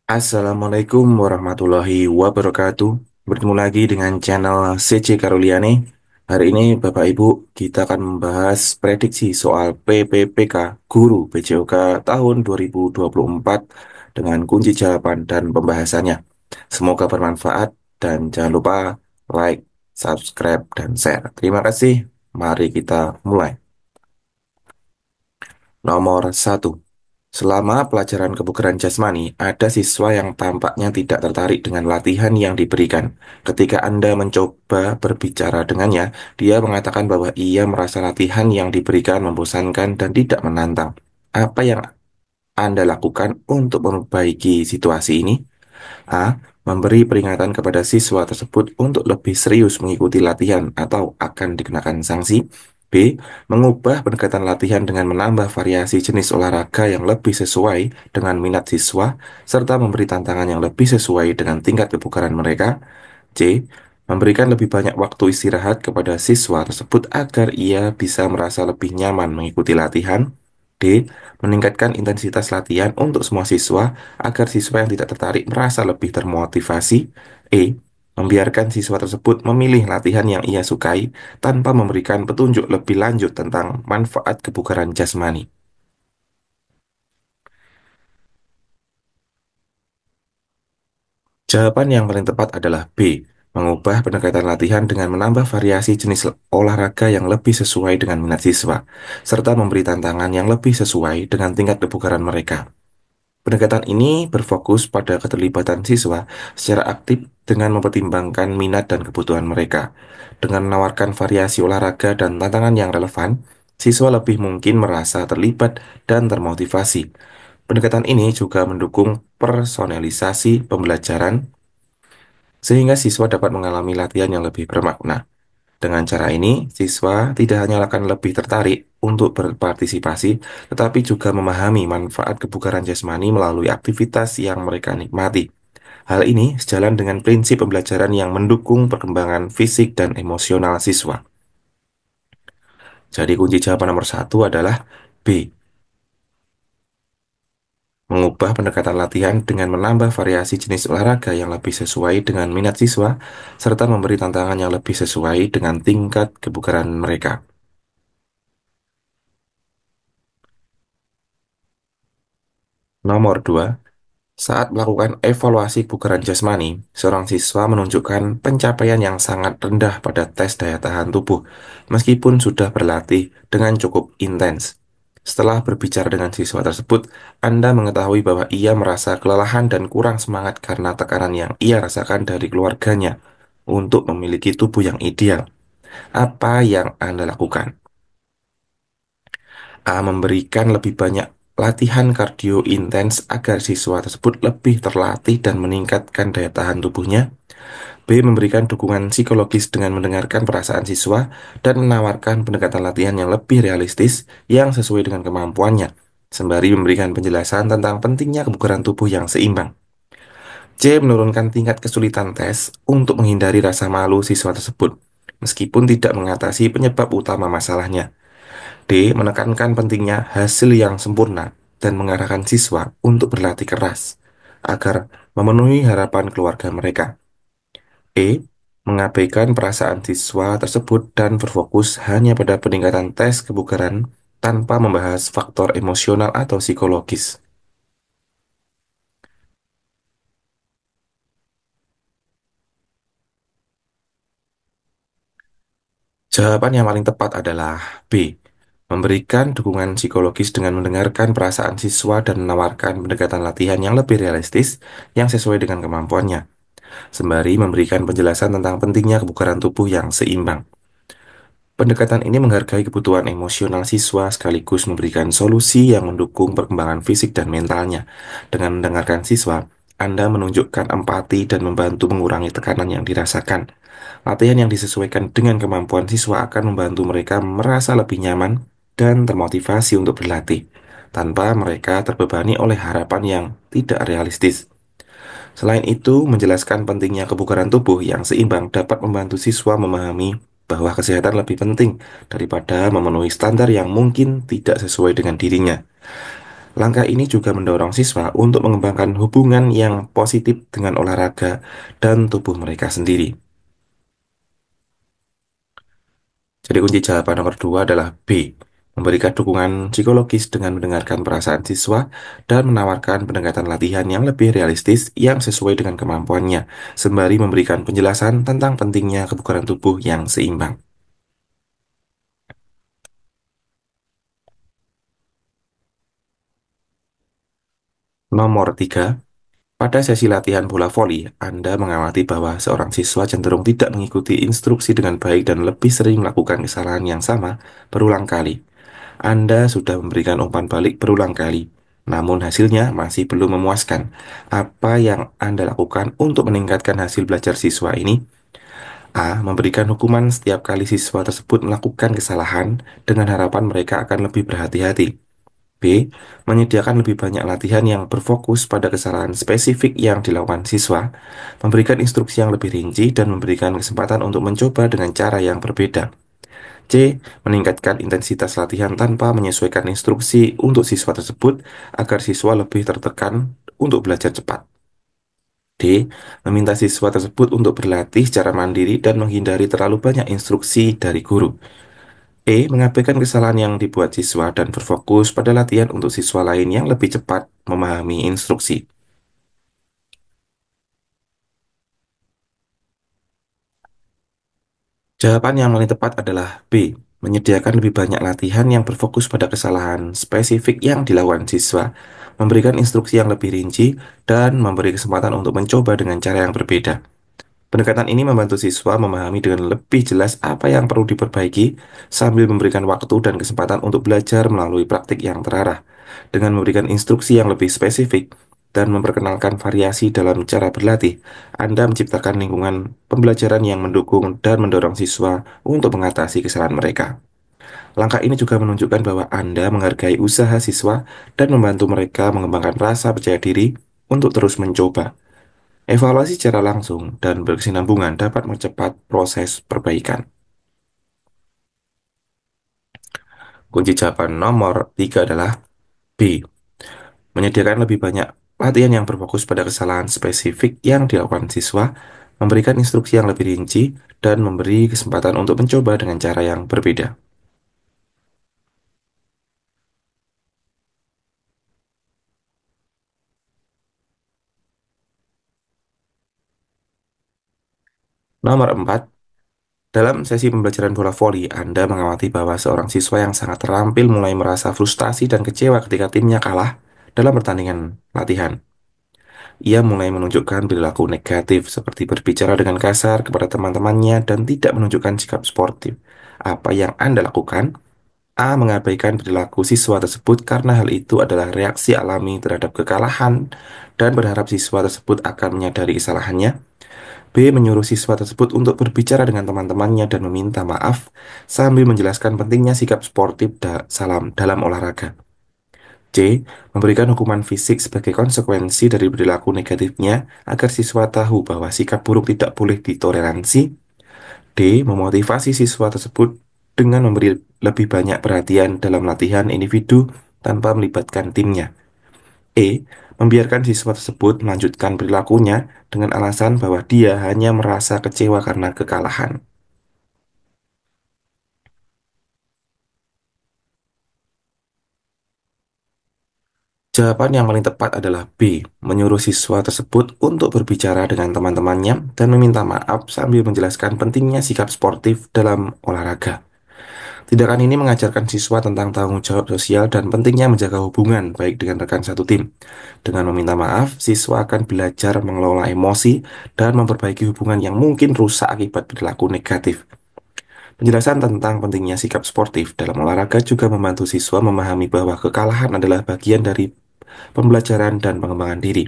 Assalamualaikum warahmatullahi wabarakatuh. Bertemu lagi dengan channel CC Karuliane. Hari ini Bapak Ibu kita akan membahas prediksi soal PPPK Guru PJOK tahun 2024 dengan kunci jawaban dan pembahasannya. Semoga bermanfaat dan jangan lupa like, subscribe, dan share. Terima kasih. Mari kita mulai. Nomor satu. Selama pelajaran kebugaran jasmani, ada siswa yang tampaknya tidak tertarik dengan latihan yang diberikan. Ketika Anda mencoba berbicara dengannya, dia mengatakan bahwa ia merasa latihan yang diberikan membosankan dan tidak menantang. Apa yang Anda lakukan untuk memperbaiki situasi ini? A. Memberi peringatan kepada siswa tersebut untuk lebih serius mengikuti latihan atau akan dikenakan sanksi. B. Mengubah pendekatan latihan dengan menambah variasi jenis olahraga yang lebih sesuai dengan minat siswa, serta memberi tantangan yang lebih sesuai dengan tingkat kebugaran mereka. C. Memberikan lebih banyak waktu istirahat kepada siswa tersebut agar ia bisa merasa lebih nyaman mengikuti latihan. D. Meningkatkan intensitas latihan untuk semua siswa agar siswa yang tidak tertarik merasa lebih termotivasi. E. Membiarkan siswa tersebut memilih latihan yang ia sukai tanpa memberikan petunjuk lebih lanjut tentang manfaat kebugaran jasmani. Jawaban yang paling tepat adalah B. Mengubah pendekatan latihan dengan menambah variasi jenis olahraga yang lebih sesuai dengan minat siswa, serta memberi tantangan yang lebih sesuai dengan tingkat kebugaran mereka. Pendekatan ini berfokus pada keterlibatan siswa secara aktif dengan mempertimbangkan minat dan kebutuhan mereka. Dengan menawarkan variasi olahraga dan tantangan yang relevan, siswa lebih mungkin merasa terlibat dan termotivasi. Pendekatan ini juga mendukung personalisasi pembelajaran sehingga siswa dapat mengalami latihan yang lebih bermakna. Dengan cara ini, siswa tidak hanya akan lebih tertarik untuk berpartisipasi, tetapi juga memahami manfaat kebugaran jasmani melalui aktivitas yang mereka nikmati. Hal ini sejalan dengan prinsip pembelajaran yang mendukung perkembangan fisik dan emosional siswa. Jadi kunci jawaban nomor satu adalah B. Mengubah pendekatan latihan dengan menambah variasi jenis olahraga yang lebih sesuai dengan minat siswa, serta memberi tantangan yang lebih sesuai dengan tingkat kebugaran mereka. Nomor 2. Saat melakukan evaluasi kebugaran jasmani, seorang siswa menunjukkan pencapaian yang sangat rendah pada tes daya tahan tubuh, meskipun sudah berlatih dengan cukup intens. Setelah berbicara dengan siswa tersebut, Anda mengetahui bahwa ia merasa kelelahan dan kurang semangat karena tekanan yang ia rasakan dari keluarganya untuk memiliki tubuh yang ideal. Apa yang Anda lakukan? A. Memberikan lebih banyak latihan kardio intens agar siswa tersebut lebih terlatih dan meningkatkan daya tahan tubuhnya. B. Memberikan dukungan psikologis dengan mendengarkan perasaan siswa dan menawarkan pendekatan latihan yang lebih realistis yang sesuai dengan kemampuannya, sembari memberikan penjelasan tentang pentingnya kebugaran tubuh yang seimbang. C. Menurunkan tingkat kesulitan tes untuk menghindari rasa malu siswa tersebut, meskipun tidak mengatasi penyebab utama masalahnya. D. Menekankan pentingnya hasil yang sempurna dan mengarahkan siswa untuk berlatih keras agar memenuhi harapan keluarga mereka. E. Mengabaikan perasaan siswa tersebut dan berfokus hanya pada peningkatan tes kebugaran tanpa membahas faktor emosional atau psikologis. Jawaban yang paling tepat adalah B. Memberikan dukungan psikologis dengan mendengarkan perasaan siswa dan menawarkan pendekatan latihan yang lebih realistis yang sesuai dengan kemampuannya, sembari memberikan penjelasan tentang pentingnya kebugaran tubuh yang seimbang. Pendekatan ini menghargai kebutuhan emosional siswa sekaligus memberikan solusi yang mendukung perkembangan fisik dan mentalnya. Dengan mendengarkan siswa, Anda menunjukkan empati dan membantu mengurangi tekanan yang dirasakan. Latihan yang disesuaikan dengan kemampuan siswa akan membantu mereka merasa lebih nyaman dan termotivasi untuk berlatih, tanpa mereka terbebani oleh harapan yang tidak realistis. Selain itu, menjelaskan pentingnya kebugaran tubuh yang seimbang dapat membantu siswa memahami bahwa kesehatan lebih penting daripada memenuhi standar yang mungkin tidak sesuai dengan dirinya. Langkah ini juga mendorong siswa untuk mengembangkan hubungan yang positif dengan olahraga dan tubuh mereka sendiri. Jadi kunci jawaban nomor dua adalah B. Memberikan dukungan psikologis dengan mendengarkan perasaan siswa dan menawarkan pendekatan latihan yang lebih realistis yang sesuai dengan kemampuannya, sembari memberikan penjelasan tentang pentingnya kebugaran tubuh yang seimbang. Nomor tiga, pada sesi latihan bola voli, Anda mengamati bahwa seorang siswa cenderung tidak mengikuti instruksi dengan baik dan lebih sering melakukan kesalahan yang sama berulang kali. Anda sudah memberikan umpan balik berulang kali, namun hasilnya masih belum memuaskan. Apa yang Anda lakukan untuk meningkatkan hasil belajar siswa ini? A. Memberikan hukuman setiap kali siswa tersebut melakukan kesalahan dengan harapan mereka akan lebih berhati-hati. B. Menyediakan lebih banyak latihan yang berfokus pada kesalahan spesifik yang dilakukan siswa, memberikan instruksi yang lebih rinci, dan memberikan kesempatan untuk mencoba dengan cara yang berbeda. C. Meningkatkan intensitas latihan tanpa menyesuaikan instruksi untuk siswa tersebut agar siswa lebih tertekan untuk belajar cepat. D. Meminta siswa tersebut untuk berlatih secara mandiri dan menghindari terlalu banyak instruksi dari guru. E. Mengabaikan kesalahan yang dibuat siswa dan berfokus pada latihan untuk siswa lain yang lebih cepat memahami instruksi. Jawaban yang paling tepat adalah B. Menyediakan lebih banyak latihan yang berfokus pada kesalahan spesifik yang dilakukan siswa, memberikan instruksi yang lebih rinci, dan memberi kesempatan untuk mencoba dengan cara yang berbeda. Pendekatan ini membantu siswa memahami dengan lebih jelas apa yang perlu diperbaiki, sambil memberikan waktu dan kesempatan untuk belajar melalui praktik yang terarah. Dengan memberikan instruksi yang lebih spesifik dan memperkenalkan variasi dalam cara berlatih, Anda menciptakan lingkungan pembelajaran yang mendukung dan mendorong siswa untuk mengatasi kesalahan mereka. Langkah ini juga menunjukkan bahwa Anda menghargai usaha siswa dan membantu mereka mengembangkan rasa percaya diri untuk terus mencoba. Evaluasi secara langsung dan berkesinambungan dapat mempercepat proses perbaikan. Kunci jawaban nomor tiga adalah B. Menyediakan lebih banyak latihan yang berfokus pada kesalahan spesifik yang dilakukan siswa, memberikan instruksi yang lebih rinci, dan memberi kesempatan untuk mencoba dengan cara yang berbeda. Nomor 4, dalam sesi pembelajaran bola voli, Anda mengamati bahwa seorang siswa yang sangat terampil mulai merasa frustasi dan kecewa ketika timnya kalah dalam pertandingan latihan. Ia mulai menunjukkan perilaku negatif seperti berbicara dengan kasar kepada teman-temannya dan tidak menunjukkan sikap sportif. Apa yang Anda lakukan? A. Mengabaikan perilaku siswa tersebut karena hal itu adalah reaksi alami terhadap kekalahan dan berharap siswa tersebut akan menyadari kesalahannya. B. Menyuruh siswa tersebut untuk berbicara dengan teman-temannya dan meminta maaf sambil menjelaskan pentingnya sikap sportif dalam olahraga. C. Memberikan hukuman fisik sebagai konsekuensi dari perilaku negatifnya agar siswa tahu bahwa sikap buruk tidak boleh ditoleransi. D. Memotivasi siswa tersebut dengan memberi lebih banyak perhatian dalam latihan individu tanpa melibatkan timnya. E. Membiarkan siswa tersebut melanjutkan perilakunya dengan alasan bahwa dia hanya merasa kecewa karena kekalahan. Jawaban yang paling tepat adalah B. Menyuruh siswa tersebut untuk berbicara dengan teman-temannya dan meminta maaf sambil menjelaskan pentingnya sikap sportif dalam olahraga. Tindakan ini mengajarkan siswa tentang tanggung jawab sosial dan pentingnya menjaga hubungan baik dengan rekan satu tim. Dengan meminta maaf, siswa akan belajar mengelola emosi dan memperbaiki hubungan yang mungkin rusak akibat perilaku negatif. Penjelasan tentang pentingnya sikap sportif dalam olahraga juga membantu siswa memahami bahwa kekalahan adalah bagian dari pembelajaran dan pengembangan diri.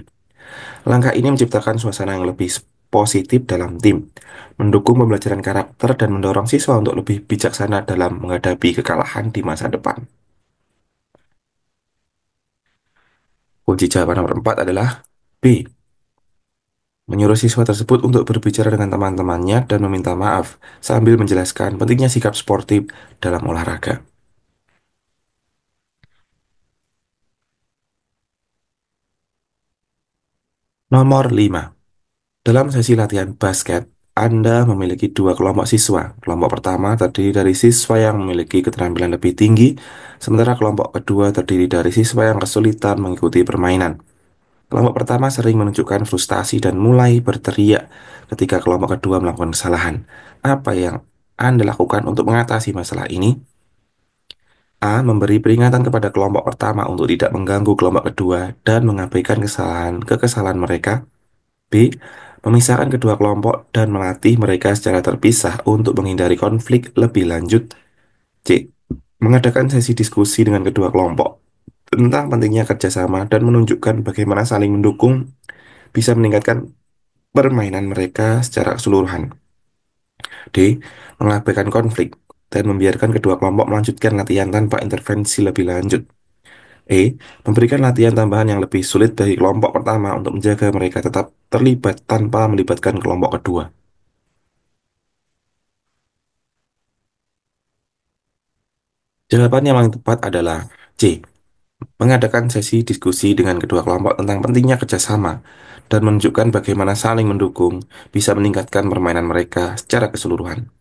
Langkah ini menciptakan suasana yang lebih positif dalam tim, mendukung pembelajaran karakter dan mendorong siswa untuk lebih bijaksana dalam menghadapi kekalahan di masa depan. Kunci jawaban nomor 4 adalah B. Menyuruh siswa tersebut untuk berbicara dengan teman-temannya dan meminta maaf sambil menjelaskan pentingnya sikap sportif dalam olahraga. Nomor 5. Dalam sesi latihan basket, Anda memiliki dua kelompok siswa. Kelompok pertama terdiri dari siswa yang memiliki keterampilan lebih tinggi, sementara kelompok kedua terdiri dari siswa yang kesulitan mengikuti permainan. Kelompok pertama sering menunjukkan frustasi dan mulai berteriak ketika kelompok kedua melakukan kesalahan. Apa yang Anda lakukan untuk mengatasi masalah ini? A. Memberi peringatan kepada kelompok pertama untuk tidak mengganggu kelompok kedua dan mengabaikan kesalahan mereka. B. Memisahkan kedua kelompok dan melatih mereka secara terpisah untuk menghindari konflik lebih lanjut. C. Mengadakan sesi diskusi dengan kedua kelompok tentang pentingnya kerjasama dan menunjukkan bagaimana saling mendukung bisa meningkatkan permainan mereka secara keseluruhan. D. Mengabaikan konflik dan membiarkan kedua kelompok melanjutkan latihan tanpa intervensi lebih lanjut. E. Memberikan latihan tambahan yang lebih sulit bagi kelompok pertama untuk menjaga mereka tetap terlibat tanpa melibatkan kelompok kedua. Jawaban yang paling tepat adalah C. Mengadakan sesi diskusi dengan kedua kelompok tentang pentingnya kerjasama dan menunjukkan bagaimana saling mendukung bisa meningkatkan permainan mereka secara keseluruhan.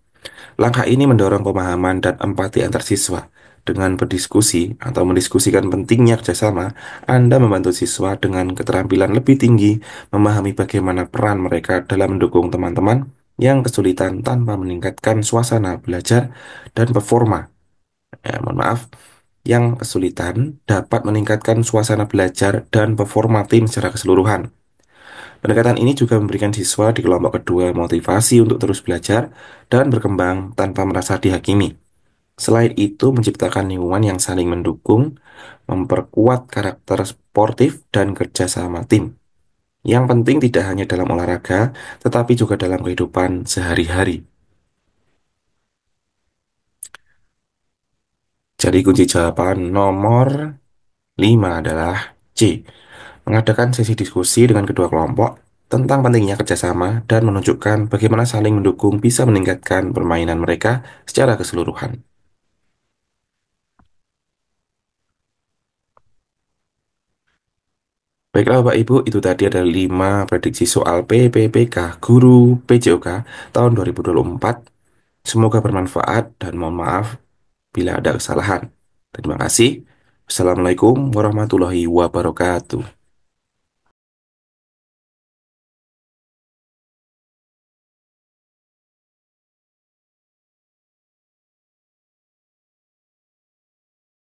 Langkah ini mendorong pemahaman dan empati antar siswa. Dengan berdiskusi atau mendiskusikan pentingnya kerjasama, Anda membantu siswa dengan keterampilan lebih tinggi memahami bagaimana peran mereka dalam mendukung teman-teman yang kesulitan tanpa meningkatkan suasana belajar dan performa. Mohon maaf, yang kesulitan dapat meningkatkan suasana belajar dan performa tim secara keseluruhan. Pendekatan ini juga memberikan siswa di kelompok kedua motivasi untuk terus belajar dan berkembang tanpa merasa dihakimi. Selain itu, menciptakan lingkungan yang saling mendukung, memperkuat karakter sportif dan kerjasama tim. Yang penting tidak hanya dalam olahraga, tetapi juga dalam kehidupan sehari-hari. Jadi kunci jawaban nomor 5 adalah C. Mengadakan sesi diskusi dengan kedua kelompok tentang pentingnya kerjasama dan menunjukkan bagaimana saling mendukung bisa meningkatkan permainan mereka secara keseluruhan. Baiklah Bapak Ibu, itu tadi ada 5 prediksi soal PPPK Guru PJOK tahun 2024. Semoga bermanfaat dan mohon maaf bila ada kesalahan. Terima kasih. Wassalamualaikum warahmatullahi wabarakatuh.